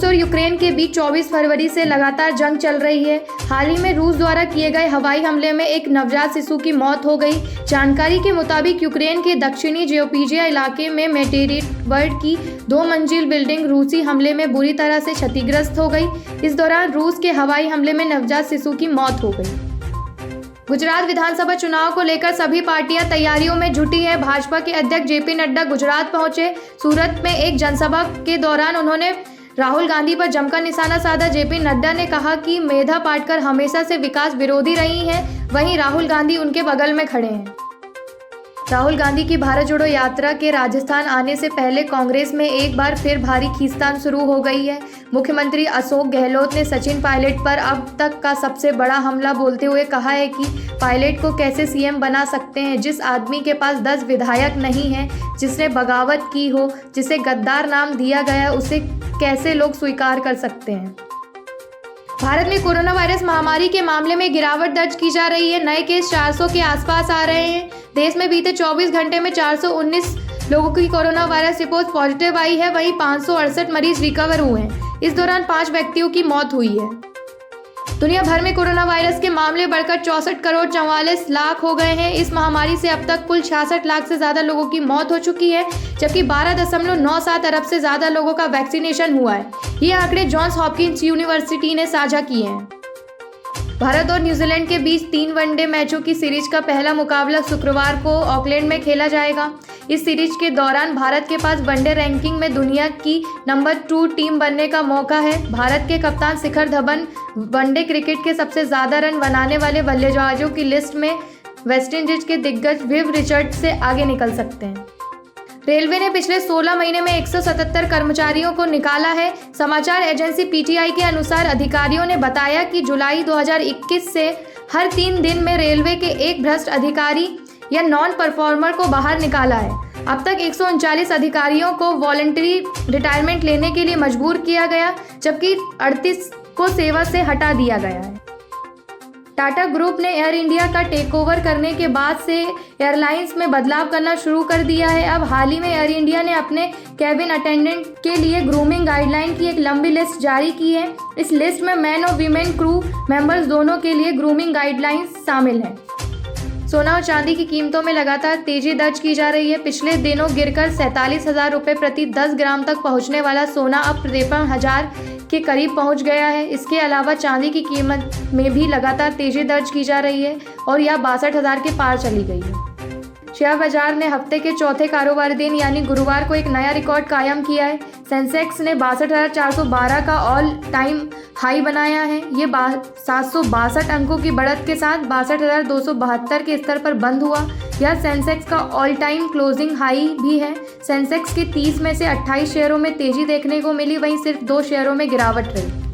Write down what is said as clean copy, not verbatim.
और यूक्रेन के बीच 24 फरवरी से लगातार जंग चल रही है। हाल ही में रूस द्वारा किए गए हवाई हमले में एक नवजात शिशु की मौत हो गई। जानकारी के मुताबिक यूक्रेन के दक्षिणी ज़पोरिज़िया इलाके में मेरिटोपोल की 2 मंजिल बिल्डिंग रूसी हमले में बुरी तरह से क्षतिग्रस्त हो गई। इस दौरान रूस के हवाई हमले में नवजात शिशु की मौत हो गई। गुजरात विधानसभा चुनाव को लेकर सभी पार्टियां तैयारियों में जुटी हैं। भाजपा के अध्यक्ष जेपी नड्डा गुजरात पहुंचे। सूरत में एक जनसभा के दौरान उन्होंने राहुल गांधी पर जमकर निशाना साधा। जेपी नड्डा ने कहा कि मेधा पाटकर हमेशा से विकास विरोधी रही हैं, वहीं राहुल गांधी उनके बगल में खड़े हैं। राहुल गांधी की भारत जोड़ो यात्रा के राजस्थान आने से पहले कांग्रेस में एक बार फिर भारी खींचतान शुरू हो गई है। मुख्यमंत्री अशोक गहलोत ने सचिन पायलट पर अब तक का सबसे बड़ा हमला बोलते हुए कहा है कि पायलट को कैसे सीएम बना सकते हैं। जिस आदमी के पास 10 विधायक नहीं है, जिसने बगावत की हो, जिसे गद्दार नाम दिया गया, उसे कैसे लोग स्वीकार कर सकते हैं। भारत में कोरोना वायरस महामारी के मामले में गिरावट दर्ज की जा रही है। नए केस 400 के आसपास आ रहे हैं। देश में बीते 24 घंटे में 419 लोगों की कोरोना वायरस रिपोर्ट पॉजिटिव आई है, वहीं 568 मरीज रिकवर हुए हैं। इस दौरान 5 व्यक्तियों की मौत हुई है। दुनिया भर में कोरोना वायरस के मामले बढ़कर 64 करोड़ 44 लाख हो गए हैं। इस महामारी से अब तक कुल 66 लाख से ज़्यादा लोगों की मौत हो चुकी है, जबकि 12.97 अरब से ज़्यादा लोगों का वैक्सीनेशन हुआ है। ये आंकड़े जॉन्स हॉपकिंस यूनिवर्सिटी ने साझा किए हैं। भारत और न्यूजीलैंड के बीच 3 वनडे मैचों की सीरीज का पहला मुकाबला शुक्रवार को ऑकलैंड में खेला जाएगा। इस सीरीज के दौरान भारत के पास वनडे रैंकिंग में दुनिया की नंबर 2 टीम बनने का मौका है। भारत के कप्तान शिखर धवन वनडे क्रिकेट के सबसे ज़्यादा रन बनाने वाले बल्लेबाजों की लिस्ट में वेस्टइंडीज के दिग्गज विव रिचर्ड्स से आगे निकल सकते हैं। रेलवे ने पिछले 16 महीने में 177 कर्मचारियों को निकाला है। समाचार एजेंसी पीटीआई के अनुसार अधिकारियों ने बताया कि जुलाई 2021 से हर 3 दिन में रेलवे के एक भ्रष्ट अधिकारी या नॉन परफॉर्मर को बाहर निकाला है। अब तक 139 अधिकारियों को वॉलंटरी रिटायरमेंट लेने के लिए मजबूर किया गया, जबकि 38 को सेवा से हटा दिया गया है। टाटा ग्रुप ने एयर इंडिया का टेकओवर करने के बाद से एयरलाइंस में बदलाव करना शुरू कर दिया है। अब हाल ही में एयर इंडिया ने अपने कैबिन अटेंडेंट के लिए ग्रूमिंग गाइडलाइन की एक लंबी लिस्ट जारी की है। इस लिस्ट में मैन और वीमेन क्रू मेंबर्स दोनों के लिए ग्रूमिंग गाइडलाइंस शामिल हैं। सोना और चांदी की कीमतों में लगातार तेजी दर्ज की जा रही है। पिछले दिनों गिरकर 47,000 रुपये प्रति 10 ग्राम तक पहुंचने वाला सोना अब 53,000 के करीब पहुंच गया है। इसके अलावा चांदी की कीमत में भी लगातार तेजी दर्ज की जा रही है और यह 62,000 के पार चली गई है। शेयर बाजार ने हफ्ते के चौथे कारोबारी दिन यानी गुरुवार को एक नया रिकॉर्ड कायम किया है। सेंसेक्स ने 62,412 का ऑल टाइम हाई बनाया है। ये 762 अंकों की बढ़त के साथ 62,272 के स्तर पर बंद हुआ। यह सेंसेक्स का ऑल टाइम क्लोजिंग हाई भी है। सेंसेक्स के 30 में से 28 शेयरों में तेजी देखने को मिली, वहीं सिर्फ 2 शेयरों में गिरावट रही।